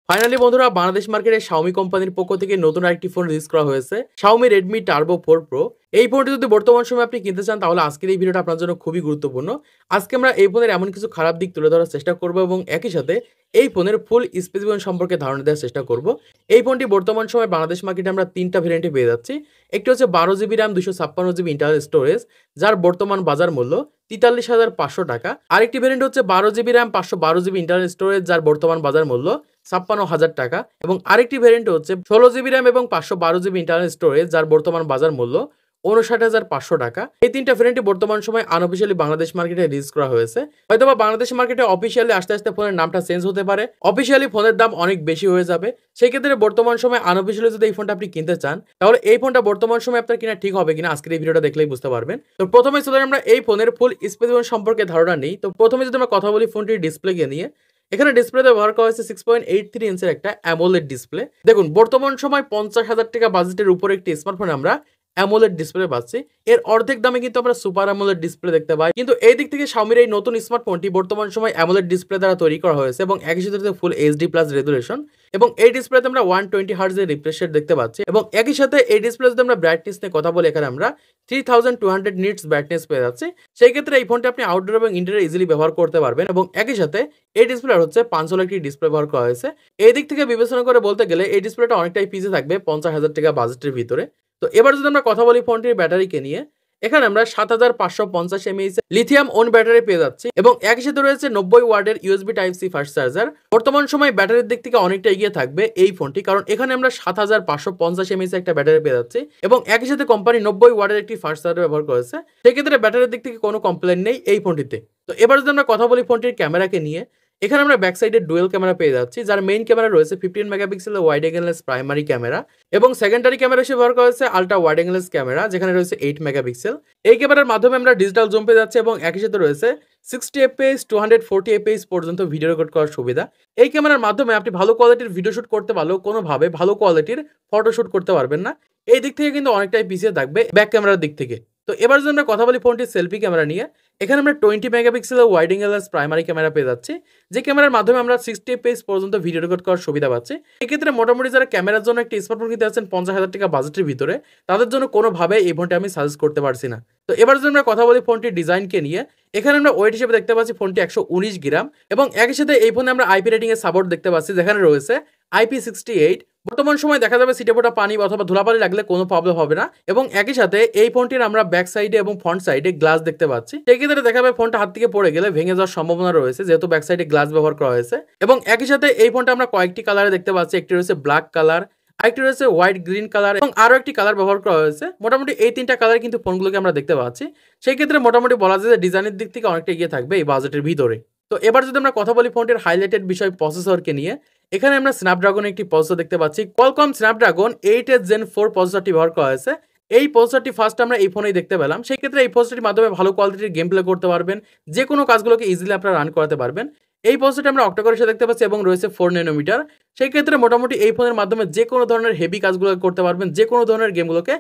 Finally বন্ধুরা বাংলাদেশ মার্কেটে Xiaomi কোম্পানির পক্ষ থেকে নতুন আরেকটি ফোন রিলিজ করা হয়েছে Xiaomi Redmi Turbo 4 Pro। এই ফোনটি যদি বর্তমান সময়ে আপনি কিনতে চান তাহলে আজকের এই ভিডিওটা আপনার জন্য খুবই গুরুত্বপূর্ণ। আজকে আমরা এই ফোনের এমন কিছু খারাপ দিক তুলে ধরার চেষ্টা করব এবং একই সাথে এই ফোনের ফুল স্পেসিফিকেশন সম্পর্কে ধারণা দেওয়ার চেষ্টা করব। এই ফোনটি বর্তমান সময়ে বাংলাদেশ মার্কেটে আমরা তিনটা ভেরিয়েন্টে পেয়ে যাচ্ছি। একটি হচ্ছে 12GB RAM 256GB internal storage, যার বর্তমান বাজার মূল্য ৪৩,৫০০ টাকা। আরেকটি ভেরিয়েন্ট হচ্ছে 12GB RAM 512GB internal storage, যার বর্তমান বাজার মূল্য ৫৬,০০০ টাকা। এবং আরেকটি ভেরিয়েন্ট হচ্ছে 16GB RAM এবং 512GB ইন্টারনাল স্টোরেজ, যার বর্তমান বাজার মূল্য ৫৯,৫০০ টাকা। এই তিনটা ভেরিয়েন্টই বর্তমান সময় আনঅফিশিয়ালি বাংলাদেশ মার্কেটে রিলিজ করা হয়েছে। হয়তোবা বাংলাদেশ মার্কেটে অফিশিয়ালি আস্তে আস্তে ফোনের নামটা চেঞ্জ হতে পারে, অফিশিয়ালি ফোনের দাম অনেক বেশি হয়ে যাবে। সেই ক্ষেত্রে বর্তমান সময় আনঅফিশিয়ালি যদি এই ফোনটা আপনি কিনতে চান তাহলে এই ফোনটা বর্তমান সময় আপনার কিনা ঠিক হবে কিনা আজকের এই ভিডিওটা দেখলেই বুঝতে পারবেন। তো প্রথমে চলে আমরা এই ফোনের ফুল স্পেসিফিকেশন সম্পর্কে ধারণা নেই। তো প্রথমে যদি আমরা কথা বলি ফোনটির ডিসপ্লেকে নিয়ে, এখানে ডিসপ্লেতে ব্যবহার করা হয়েছে 6.83 ইঞ্চের একটা অ্যামোলেড ডিসপ্লে। দেখুন বর্তমান সময় ৫০,০০০ টাকা বাজেটের উপরে একটি স্মার্টফোন আমরা অ্যামোলেড ডিসপ্লে পাচ্ছি। এর অর্ধেক দামে কিন্তু আমরা সুপার অ্যামোলেড ডিসপ্লে দেখতে পাই। কিন্তু এই দিক থেকে Xiaomiর এই নতুন স্মার্টফোনটি বর্তমান সময় অ্যামোলেড ডিসপ্লে দ্বারা তৈরি করা হয়েছে এবং একই সাথে ফুল এইচডি প্লাস রেজোলিউশন এবং এই ডিসপ্লেতে আমরা 120 হার্টজের রিফ্রেশ রেট দেখতে পাচ্ছি। এবং একই সাথে এই ডিসপ্লে যদি আমরা ব্রাইটনেস নিয়ে কথা বলি, এখানে আমরা 3200 নিটস ব্রাইটনেস পেয়ে যাচ্ছি। সেই ক্ষেত্রে এই ফোনটি আপনি আউটডোর এবং ইনডোরে ইজিলি ব্যবহার করতে পারবেন। এবং একই সাথে এই ডিসপ্লের হচ্ছে 500 একটি ডিসপ্লে ব্যবহার করা হয়েছে। এই দিক থেকে বিবেচনা করে বলতে গেলে এই ডিসপ্লেটা অনেকটাই পিছিয়ে থাকবে ৫০,০০০ টাকা বাজেটের ভিতরে। তো এবার যদি আমরা কথা বলি ফোনটির ব্যাটারিকে নিয়ে, এখানে আমরা ৭৫৫০ mAh লিথিয়াম ওন ব্যাটারি পেয়ে যাচ্ছি এবং একই সাথে রয়েছে 90 ওয়াটের USB type C fast charger. বর্তমান সময় ব্যাটারির দিক থেকে অনেকটা এগিয়ে থাকবে এই ফোনটি, কারণ এখানে আমরা ৭৫৫০ mAh একটা ব্যাটারি পেয়ে যাচ্ছি এবং একই সাথে কোম্পানি 90 ওয়াটের একটি ফাস্ট চার্জার ব্যবহার করেছে। সেক্ষেত্রে ব্যাটারির দিক থেকে কোনো কমপ্লেন নেই এই ফোনটিতে। তো এবার যদি আমরা কথা বলি ফোনটির ক্যামেরাকে নিয়ে, এখানে আমরা ব্যাক সাইডে ডুয়েল ক্যামেরা পেয়ে যাচ্ছি, যার মেইন ক্যামেরা রয়েছে 15 মেগাপিক্সেলের ওয়াইড অ্যাঙ্গেললেস প্রাইমারি ক্যামেরা এবং সেকেন্ডারি ক্যামেরা হিসেবে ব্যবহার করা হয়েছে আলট্রা ওয়াইড অ্যাঙ্গেললেস ক্যামেরা, যেখানে রয়েছে 8 মেগাপিক্সেল। এই ক্যামেরার মাধ্যমে আমরা ডিজিটাল জুম পেয়ে যাচ্ছি এবং একই সাথে রয়েছে 60 fps 240 fps পর্যন্ত ভিডিও রেকর্ড করার সুবিধা। এই ক্যামেরার মাধ্যমে আপনি ভালো কোয়ালিটির ভিডিও শুট করতে পারলেও কোনোভাবে ভালো কোয়ালিটির ফটো শুট করতে পারবেন না। এই দিক থেকে কিন্তু অনেকটাই পিছিয়ে থাকবে ব্যাক ক্যামেরার দিক থেকে। তো এবার যদি আমরা কথা বলি ফোনটির সেলফি ক্যামেরা নিয়ে, এখানে আমরা 20 মেগাপিক্সেলের ওয়াইড অ্যাঙ্গেললেস প্রাইমারি ক্যামেরা পেয়ে যাচ্ছি, যে ক্যামেরার মাধ্যমে আমরা 60 fps পর্যন্ত ভিডিও রেকর্ড করার সুবিধা পাচ্ছি। এক্ষেত্রে মোটামুটি যারা ক্যামেরার জন্য একটি স্মার্টফোন কিনতে যাচ্ছেন ৫০,০০০ টাকা বাজেটের ভিতরে, তাদের জন্য কোনোভাবে এই ফোনটি আমি সাজেস্ট করতে পারছি না। তো এবার যদি আমরা কথা বলি ফোনটির ডিজাইনকে নিয়ে, এখানে আমরা ওয়েট হিসেবে দেখতে পাচ্ছি ফোনটি ১১৯ গ্রাম এবং একই সাথে এই ফোনে আমরা আইপি রেটিং এর সাপোর্ট দেখতে পাচ্ছি, যেখানে রয়েছে IP68। বর্তমান সময় দেখা যাবে সিটে ফোটা পানি অথবা ধুলাবালি লাগলে কোনো প্রবলেম হবে না। এবং একই সাথে এই ফোনটির আমরা ব্যাক সাইডে এবং ফ্রন্ট সাইডে গ্লাস দেখতে পাচ্ছি। সেই ক্ষেত্রে দেখা যাবে ফোনটা হাত থেকে পড়ে গেলে ভেঙে যাওয়ার সম্ভাবনা রয়েছে, যেহেতু ব্যাক সাইডে গ্লাস ব্যবহার করা হয়েছে। এবং একই সাথে এই ফোনটা আমরা কয়েকটি কালারে দেখতে পাচ্ছি, একটি রয়েছে ব্ল্যাক কালার, আরেকটি রয়েছে হোয়াইট গ্রিন কালার এবং আরো একটি কালার ব্যবহার করা হয়েছে। মোটামুটি এই তিনটা কালার কিন্তু ফোনগুলোকে আমরা দেখতে পাচ্ছি। সেই ক্ষেত্রে মোটামুটি বলা যায় যে ডিজাইনের দিক থেকে অনেকটা এগিয়ে থাকবে এই বাজেটের ভিতরে। তো এবার যদি আমরা কথা বলি ফোনটির হাইলাইটেড বিষয় প্রসেসরকে নিয়ে, এখানে আমরা স্ন্যাপড্রাগনের একটি প্রসেসর দেখতে পাচ্ছি। কোয়ালকম স্ন্যাপড্রাগন 8s Gen 4 প্রসেসরটি ব্যবহার করা হয়েছে। এই প্রসেসরটি ফার্স্ট আমরা এই ফোনেই দেখতে পেলাম। সেই ক্ষেত্রে এই প্রসেসরটির মাধ্যমে ভালো কোয়ালিটির গেম প্লে করতে পারবেন, যে কোনো কাজগুলোকে ইজিলি আপনারা রান করাতে পারবেন। এই প্রসেসরটি আমরা অক্টাকোরের সাথে দেখতে পাচ্ছি এবং রয়েছে 4 ন্যানোমিটার। সেই ক্ষেত্রে মোটামুটি এই ফোনের মাধ্যমে যে কোনো ধরনের হেভি কাজগুলো করতে পারবেন, যে কোনো ধরনের গেমগুলোকে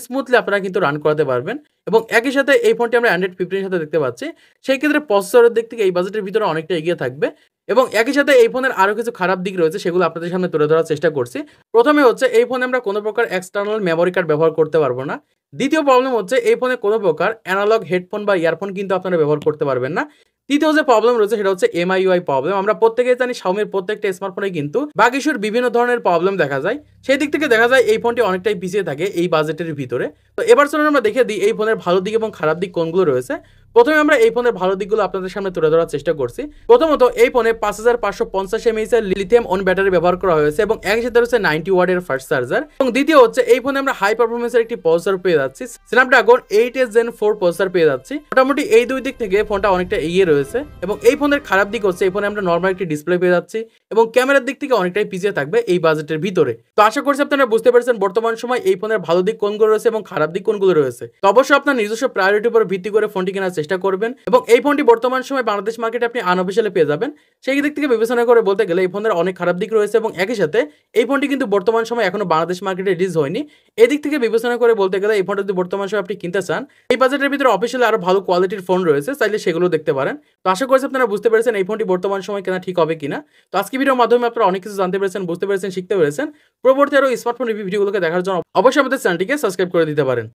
স্মুথলি আপনারা কিন্তু রান করাতে পারবেন। এবং একই সাথে এই ফোনটি আমরা অ্যান্ড্রয়েড 15 সাথে দেখতে পাচ্ছি। সেই ক্ষেত্রে প্রসেসরের দিক থেকে এই বাজেটের ভিতরে অনেকটা এগিয়ে থাকবে। এবং একই সাথে এই ফোনের আরও কিছু খারাপ দিক রয়েছে, সেগুলো আপনাদের সামনে তুলে ধরার চেষ্টা করছি। প্রথমে হচ্ছে এই ফোনে আমরা কোনো প্রকার এক্সটার্নাল মেমোরি কার্ড ব্যবহার করতে পারবো না। দ্বিতীয় প্রবলেম হচ্ছে এই ফোনে কোনো প্রকার অ্যানালগ হেডফোন বা ইয়ারফোন কিন্তু আপনারা ব্যবহার করতে পারবেন না। তৃতীয় যে প্রবলেম রয়েছে সেটা হচ্ছে MIUI প্রবলেম। আমরা প্রত্যেকেই জানি Xiaomiর প্রত্যেকটা স্মার্টফোনে কিন্তু বাগ ইস্যুর বিভিন্ন ধরনের প্রবলেম দেখা যায়। সেই দিক থেকে দেখা যায় এই ফোনটি অনেকটাই পিছিয়ে থাকে এই বাজেটের ভিতরে। তো এবার চলুন আমরা দেখে দিই এই ফোনের ভালো দিক এবং খারাপ দিক কোনগুলো রয়েছে। প্রথমে আমরা এই ফোনের ভালো দিকগুলো আপনাদের সামনে তুলে ধরার চেষ্টা করছি। প্রথমত এই ফোনে ৫৫৫০ mAh এর লিথিয়াম ওন ব্যাটারি ব্যবহার করা হয়েছে এবং একই সাথে রয়েছে 90 ওয়াটের ফাস্ট চার্জার। এবং দ্বিতীয় হচ্ছে এই ফোনে আমরা হাই পারফরমেন্সের একটি প্রসেসর পেয়ে যাচ্ছি, স্ন্যাপড্রাগন 8s Gen 4 প্রসেসর পেয়ে যাচ্ছি। মোটামুটি এই দুই দিক থেকে ফোনটা অনেকটা এগিয়ে রয়েছে। এবং এই ফোনের খারাপ দিক হচ্ছে এই ফোনে আমরা নর্মাল একটি ডিসপ্লে পেয়ে যাচ্ছি এবং ক্যামেরার দিক থেকে অনেকটাই পিছিয়ে থাকবে এই বাজেটের ভিতরে। তো আশা আশা করছি আপনারা বুঝতে পেরেছেন বর্তমান সময় এই ফোনের ভালো দিক কোনগুলো রয়েছে এবং খারাপ দিক কোনগুলো রয়েছে। তো অবশ্যই আপনার নিজস্ব প্রায়োরিটির উপর ভিত্তি করে ফোনটি কেনার চেষ্টা করবেন এবং এই ফোনটি বর্তমান সময় বাংলাদেশ মার্কেটে আপনি আনঅফিশিয়ালি পেয়ে যাবেন। সেই দিক থেকে বিবেচনা করে বলতে গেলে এই ফোনের অনেক খারাপ দিক রয়েছে এবং একই সাথে এই ফোনটি কিন্তু বর্তমান সময় এখনো বাংলাদেশ মার্কেটে রিলিজ হয়নি। এদিক থেকে বিবেচনা করে বলতে গেলে এই ফোনটা যদি বর্তমান সময় আপনি কিনতে চান, এই বাজেটের ভিতরে অফিশিয়ালি আরো ভালো কোয়ালিটির ফোন রয়েছে, চাইলে সেগুলো দেখতে পারেন। তো আশা করছি আপনারা বুঝতে পেরেছেন এই ফোনটি বর্তমান সময় কেনা ঠিক হবে কিনা। তো আজকে ভিডিওর মাধ্যমে আপনারা অনেক কিছু জানতে পেরেছেন, বুঝতে পেরেছেন, শিখতে পেরেছেন। পরবর্তী আরো স্মার্টফোন রিভিউ ভিডিওগুলোকে দেখার জন্য অবশ্যই আমাদের চ্যানেলটিকে সাবস্ক্রাইব করে দিতে পারেন।